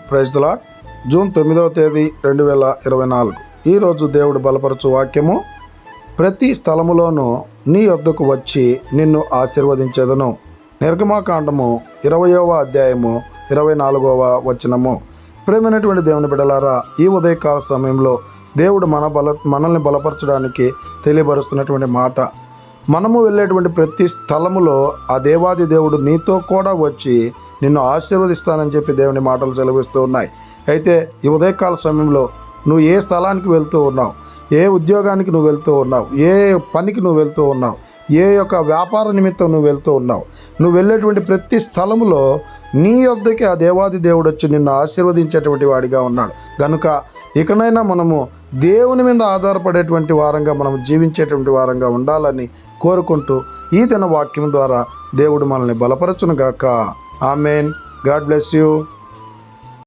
Praise the lord. June 9వ తేదీ 2024. ఈరోజు దేవుడు బలపరచు వాక్యము, ప్రతి స్థలములోనూ నీ యొద్దకు వచ్చి నిన్ను ఆశీర్వదించేదను. నిర్గమాకాండము 20వ అధ్యాయము 24వ వచనము. ప్రేమైనటువంటి దేవుని బిడ్డలారా, ఈ ఉదయకాల సమయంలో దేవుడు మనల్ని బలపరచడానికి తెలియబరుస్తున్నటువంటి మాట, మనము వెళ్ళేటువంటి ప్రతి స్థలములో ఆ దేవాది దేవుడు నీతో కూడా వచ్చి నిన్ను ఆశీర్వదిస్తానని చెప్పి దేవుని మాటలు సెలవిస్తూ ఉన్నాయి. అయితే ఈ ఉదయకాల సమయంలో నువ్వు ఏ స్థలానికి వెళ్తూ ఉన్నావు, ఏ ఉద్యోగానికి నువ్వు వెళ్తూ ఉన్నావు, ఏ పనికి నువ్వు వెళ్తూ ఉన్నావు, ఏ యొక్క వ్యాపార నిమిత్తం నువ్వు వెళ్తూ ఉన్నావు, నువ్వు వెళ్ళేటువంటి ప్రతి స్థలములో నీ యొద్దకి ఆ దేవాది దేవుడు వచ్చి నిన్ను ఆశీర్వదించేటువంటి వాడిగా ఉన్నాడు. కనుక ఇకనైనా మనము దేవుని మీద ఆధారపడేటువంటి వారంగా, మనం జీవించేటువంటి వారంగా ఉండాలని కోరుకుంటూ ఈ దిన వాక్యం ద్వారా దేవుడు మనల్ని బలపరచును గాక. ఆమేన్. God bless you.